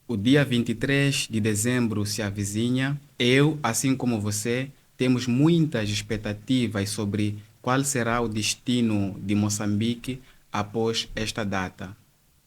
O dia 23 de dezembro se avizinha. Eu, assim como você, temos muitas expectativas sobre qual será o destino de Moçambique após esta data.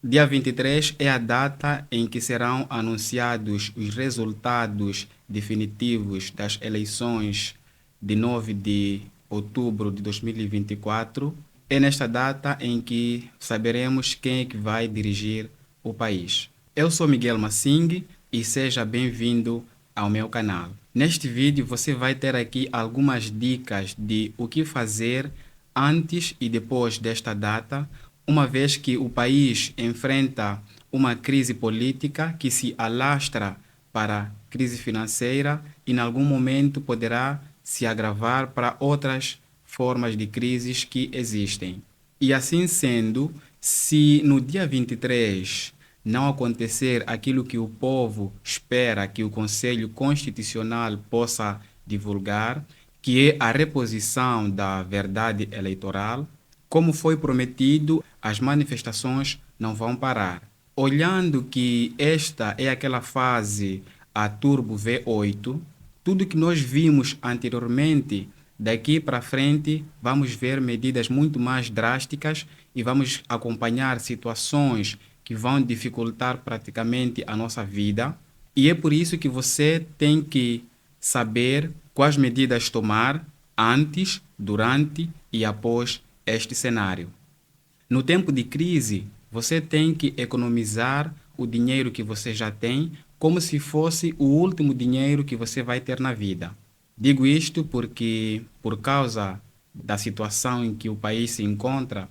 Dia 23 é a data em que serão anunciados os resultados definitivos das eleições de 9 de outubro de 2024. É nesta data em que saberemos quem é que vai dirigir o país. Eu sou Miguel Massing e seja bem-vindo ao meu canal. Neste vídeo você vai ter aqui algumas dicas de o que fazer antes e depois desta data, uma vez que o país enfrenta uma crise política que se alastra para crise financeira e em algum momento poderá se agravar para outras formas de crises que existem. E assim sendo, se no dia 23 não acontecer aquilo que o povo espera que o Conselho Constitucional possa divulgar, que é a reposição da verdade eleitoral, como foi prometido, as manifestações não vão parar. Olhando que esta é aquela fase a Turbo V8, tudo que nós vimos anteriormente, daqui para frente, vamos ver medidas muito mais drásticas e vamos acompanhar situações que vão dificultar praticamente a nossa vida. E é por isso que você tem que saber quais medidas tomar antes, durante e após este cenário. No tempo de crise, você tem que economizar o dinheiro que você já tem como se fosse o último dinheiro que você vai ter na vida. Digo isto porque, por causa da situação em que o país se encontra,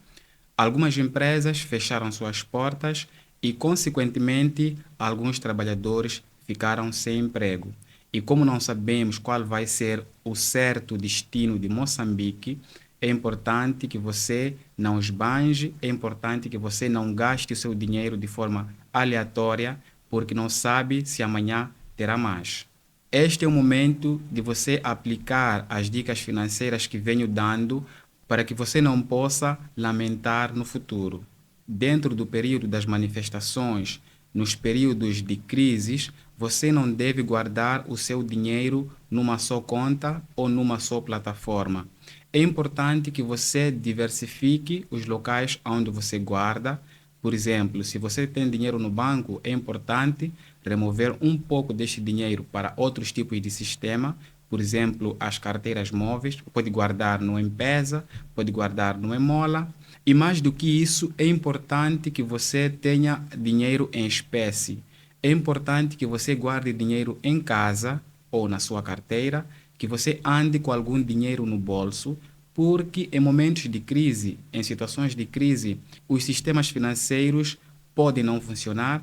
algumas empresas fecharam suas portas e, consequentemente, alguns trabalhadores ficaram sem emprego. E como não sabemos qual vai ser o certo destino de Moçambique, é importante que você não esbanje, é importante que você não gaste o seu dinheiro de forma aleatória, porque não sabe se amanhã terá mais. Este é o momento de você aplicar as dicas financeiras que venho dando para que você não possa lamentar no futuro. Dentro do período das manifestações, nos períodos de crises, você não deve guardar o seu dinheiro numa só conta ou numa só plataforma. É importante que você diversifique os locais onde você guarda. Por exemplo, se você tem dinheiro no banco, é importante remover um pouco deste dinheiro para outros tipos de sistema. Por exemplo, as carteiras móveis, pode guardar no M-Pesa, pode guardar no Emola. E mais do que isso, é importante que você tenha dinheiro em espécie. É importante que você guarde dinheiro em casa ou na sua carteira, que você ande com algum dinheiro no bolso, porque em momentos de crise, em situações de crise, os sistemas financeiros podem não funcionar.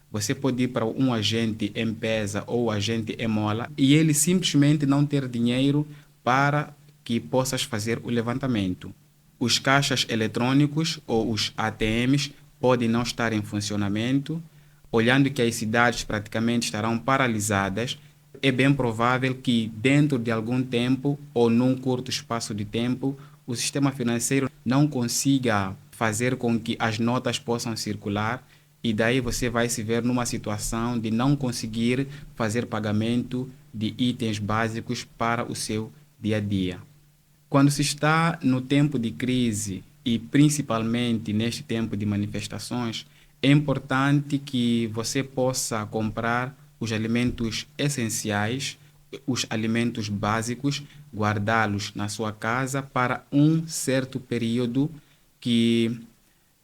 Você pode ir para um agente M-Pesa ou agente Emola e ele simplesmente não ter dinheiro para que possas fazer o levantamento. Os caixas eletrônicos ou os ATMs podem não estar em funcionamento, olhando que as cidades praticamente estarão paralisadas. É bem provável que dentro de algum tempo ou num curto espaço de tempo, o sistema financeiro não consiga fazer com que as notas possam circular e daí você vai se ver numa situação de não conseguir fazer pagamento de itens básicos para o seu dia a dia. Quando se está no tempo de crise e principalmente neste tempo de manifestações, é importante que você possa comprar os alimentos essenciais, os alimentos básicos, guardá-los na sua casa para um certo período que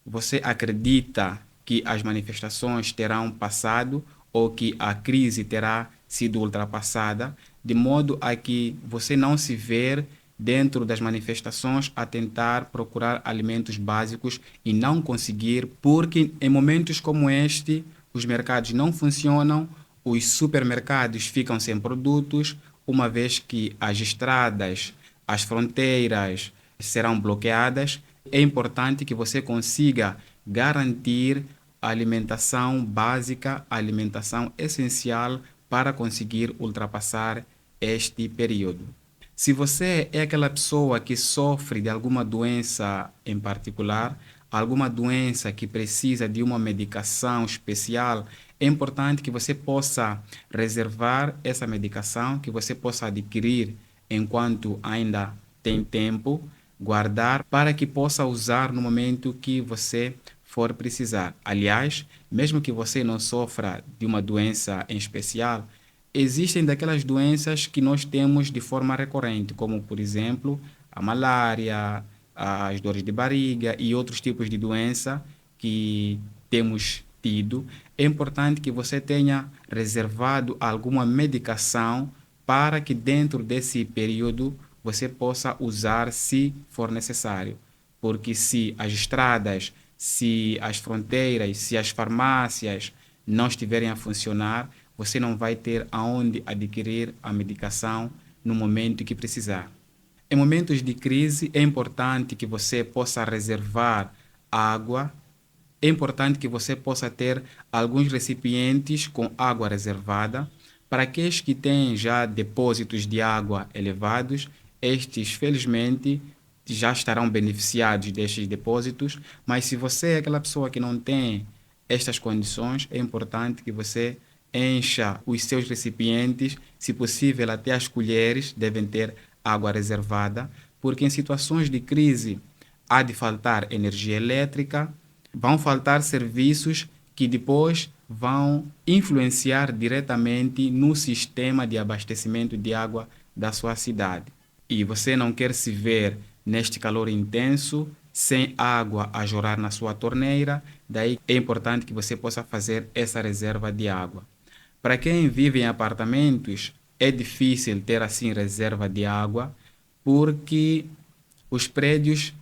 você acredita que as manifestações terão passado ou que a crise terá sido ultrapassada, de modo a que você não se ver dentro das manifestações a tentar procurar alimentos básicos e não conseguir, porque em momentos como este os mercados não funcionam, os supermercados ficam sem produtos, uma vez que as estradas, as fronteiras serão bloqueadas. É importante que você consiga garantir a alimentação básica, a alimentação essencial para conseguir ultrapassar este período. Se você é aquela pessoa que sofre de alguma doença em particular, alguma doença que precisa de uma medicação especial, é importante que você possa reservar essa medicação, que você possa adquirir enquanto ainda tem tempo, guardar para que possa usar no momento que você for precisar. Aliás, mesmo que você não sofra de uma doença em especial, existem daquelas doenças que nós temos de forma recorrente, como por exemplo a malária, as dores de barriga e outros tipos de doença que temos tido. É importante que você tenha reservado alguma medicação para que dentro desse período você possa usar se for necessário. Porque se as estradas, se as fronteiras, se as farmácias não estiverem a funcionar, você não vai ter aonde adquirir a medicação no momento que precisar. Em momentos de crise, é importante que você possa reservar água. É importante que você possa ter alguns recipientes com água reservada. Para aqueles que têm já depósitos de água elevados, estes, felizmente, já estarão beneficiados destes depósitos. Mas se você é aquela pessoa que não tem estas condições, é importante que você encha os seus recipientes, se possível até as colheres devem ter água reservada, porque em situações de crise há de faltar energia elétrica, vão faltar serviços que depois vão influenciar diretamente no sistema de abastecimento de água da sua cidade. E você não quer se ver neste calor intenso, sem água a jorrar na sua torneira, daí é importante que você possa fazer essa reserva de água. Para quem vive em apartamentos, é difícil ter assim reserva de água, porque os prédios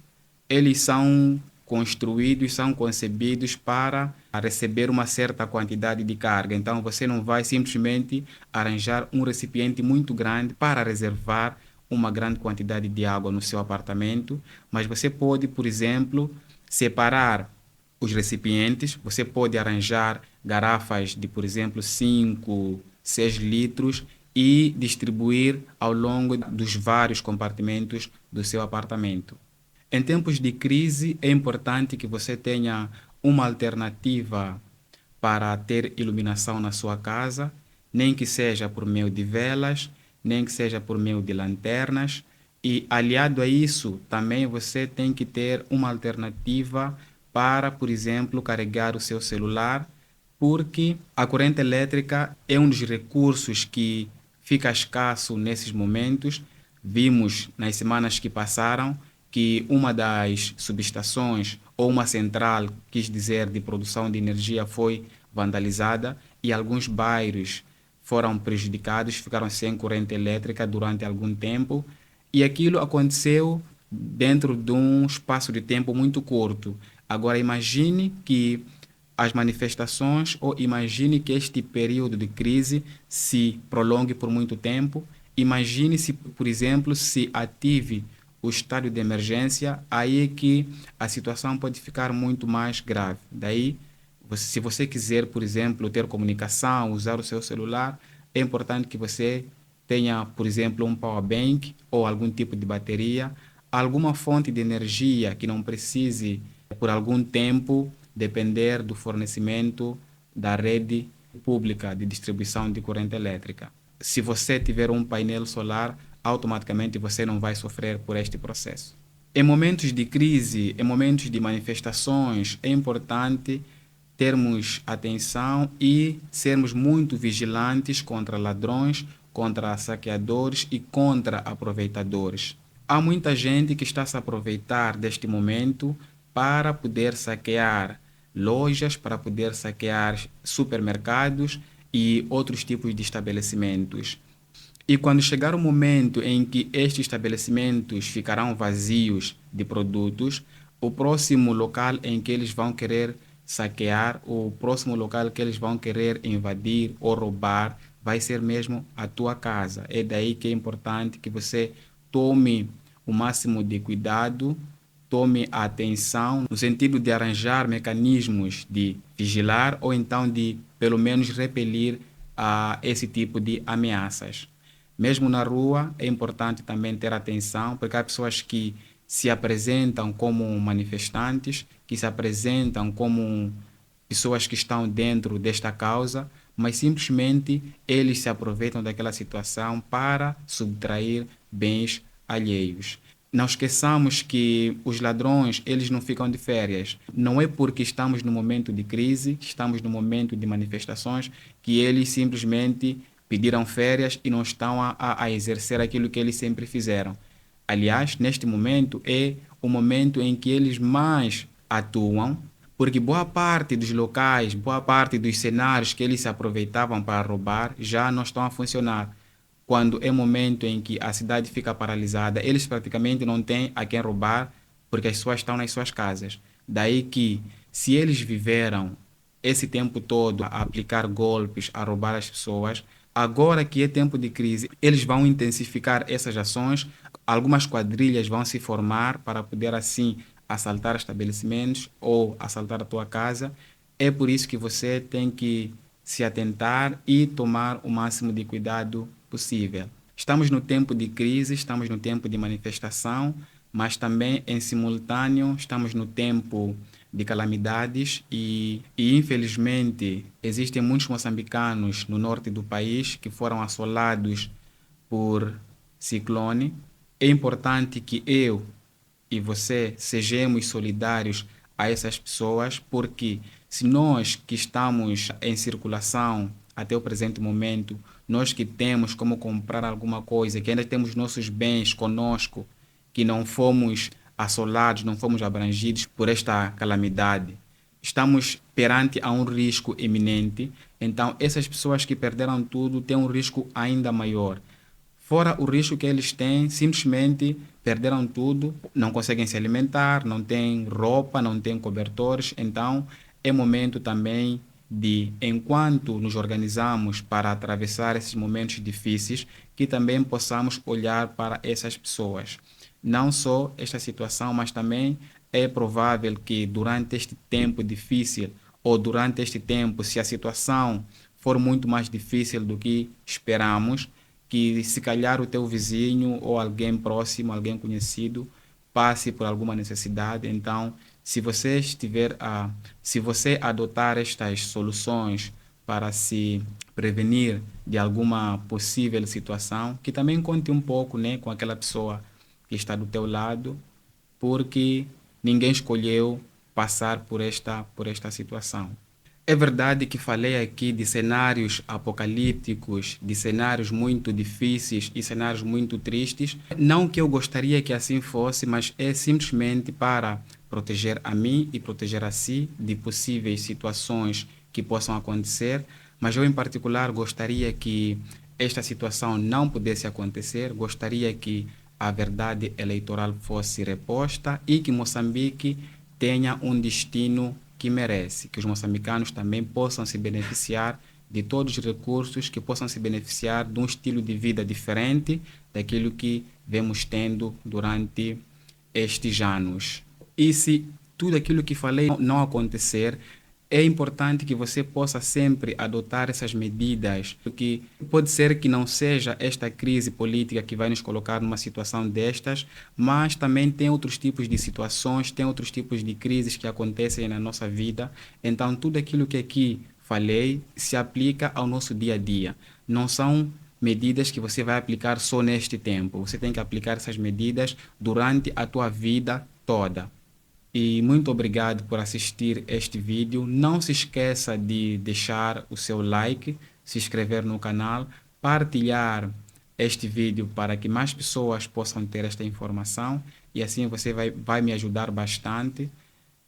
eles são construídos, são concebidos para receber uma certa quantidade de carga. Então você não vai simplesmente arranjar um recipiente muito grande para reservar uma grande quantidade de água no seu apartamento, mas você pode, por exemplo, separar os recipientes, você pode arranjar garrafas de, por exemplo, 5, 6 litros e distribuir ao longo dos vários compartimentos do seu apartamento. Em tempos de crise, é importante que você tenha uma alternativa para ter iluminação na sua casa, nem que seja por meio de velas, nem que seja por meio de lanternas. E aliado a isso, também você tem que ter uma alternativa para, por exemplo, carregar o seu celular, porque a corrente elétrica é um dos recursos que fica escasso nesses momentos. Vimos nas semanas que passaram que uma das subestações ou uma central, quis dizer, de produção de energia foi vandalizada e alguns bairros foram prejudicados, ficaram sem corrente elétrica durante algum tempo e aquilo aconteceu dentro de um espaço de tempo muito curto. Agora imagine que as manifestações ou imagine que este período de crise se prolongue por muito tempo. Imagine se, por exemplo, se ative o estado de emergência, aí é que a situação pode ficar muito mais grave. Daí, se você quiser, por exemplo, ter comunicação, usar o seu celular, é importante que você tenha, por exemplo, um power bank ou algum tipo de bateria, alguma fonte de energia que não precise, por algum tempo, depender do fornecimento da rede pública de distribuição de corrente elétrica. Se você tiver um painel solar, automaticamente você não vai sofrer por este processo. Em momentos de crise, em momentos de manifestações, é importante termos atenção e sermos muito vigilantes contra ladrões, contra saqueadores e contra aproveitadores. Há muita gente que está a se aproveitar deste momento para poder saquear lojas, para poder saquear supermercados e outros tipos de estabelecimentos. E quando chegar o momento em que estes estabelecimentos ficarão vazios de produtos, o próximo local em que eles vão querer saquear, o próximo local que eles vão querer invadir ou roubar, vai ser mesmo a tua casa. É daí que é importante que você tome o máximo de cuidado, tome a atenção no sentido de arranjar mecanismos de vigilar ou então de, pelo menos, repelir esse tipo de ameaças. Mesmo na rua, é importante também ter atenção, porque há pessoas que se apresentam como manifestantes, que se apresentam como pessoas que estão dentro desta causa, mas simplesmente eles se aproveitam daquela situação para subtrair bens alheios. Não esqueçamos que os ladrões, eles não ficam de férias. Não é porque estamos no momento de crise, estamos no momento de manifestações, que eles simplesmente pediram férias e não estão a exercer aquilo que eles sempre fizeram. Aliás, neste momento é o momento em que eles mais atuam, porque boa parte dos locais, boa parte dos cenários que eles se aproveitavam para roubar já não estão a funcionar. Quando é momento em que a cidade fica paralisada, eles praticamente não têm a quem roubar, porque as pessoas estão nas suas casas. Daí que, se eles viveram esse tempo todo a aplicar golpes, a roubar as pessoas, agora que é tempo de crise, eles vão intensificar essas ações, algumas quadrilhas vão se formar para poder assim assaltar estabelecimentos ou assaltar a tua casa. É por isso que você tem que se atentar e tomar o máximo de cuidado possível. Estamos no tempo de crise, estamos no tempo de manifestação, mas também em simultâneo estamos no tempo de calamidades e infelizmente existem muitos moçambicanos no norte do país que foram assolados por ciclone. É importante que eu e você sejamos solidários a essas pessoas, porque se nós que estamos em circulação até o presente momento, nós que temos como comprar alguma coisa, que ainda temos nossos bens conosco, que não fomos assolados, não fomos abrangidos por esta calamidade, estamos perante a um risco iminente. Então, essas pessoas que perderam tudo têm um risco ainda maior. Fora o risco que eles têm, simplesmente perderam tudo, não conseguem se alimentar, não têm roupa, não têm cobertores. Então, é momento também de, enquanto nos organizamos para atravessar esses momentos difíceis, que também possamos olhar para essas pessoas. Não só esta situação, mas também é provável que durante este tempo difícil ou durante este tempo, se a situação for muito mais difícil do que esperamos, que se calhar o teu vizinho ou alguém próximo, alguém conhecido, passe por alguma necessidade. Então, se você adotar estas soluções para se prevenir de alguma possível situação, que também conte um pouco, né, com aquela pessoa que está do teu lado, porque ninguém escolheu passar por esta situação. É verdade que falei aqui de cenários apocalípticos, de cenários muito difíceis e cenários muito tristes. Não que eu gostaria que assim fosse, mas é simplesmente para proteger a mim e proteger a si de possíveis situações que possam acontecer. Mas eu, em particular, gostaria que esta situação não pudesse acontecer. Gostaria que a verdade eleitoral fosse reposta e que Moçambique tenha um destino que merece, que os moçambicanos também possam se beneficiar de todos os recursos, que possam se beneficiar de um estilo de vida diferente daquilo que vemos tendo durante estes anos. E se tudo aquilo que falei não acontecer, é importante que você possa sempre adotar essas medidas, porque pode ser que não seja esta crise política que vai nos colocar numa situação destas, mas também tem outros tipos de situações, tem outros tipos de crises que acontecem na nossa vida. Então, tudo aquilo que aqui falei se aplica ao nosso dia a dia. Não são medidas que você vai aplicar só neste tempo. Você tem que aplicar essas medidas durante a tua vida toda. E muito obrigado por assistir este vídeo. Não se esqueça de deixar o seu like, se inscrever no canal, partilhar este vídeo para que mais pessoas possam ter esta informação e assim você vai me ajudar bastante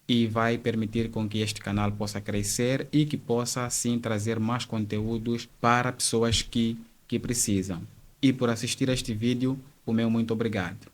e vai permitir com que este canal possa crescer e que possa assim trazer mais conteúdos para pessoas que precisam. E por assistir este vídeo, o meu muito obrigado.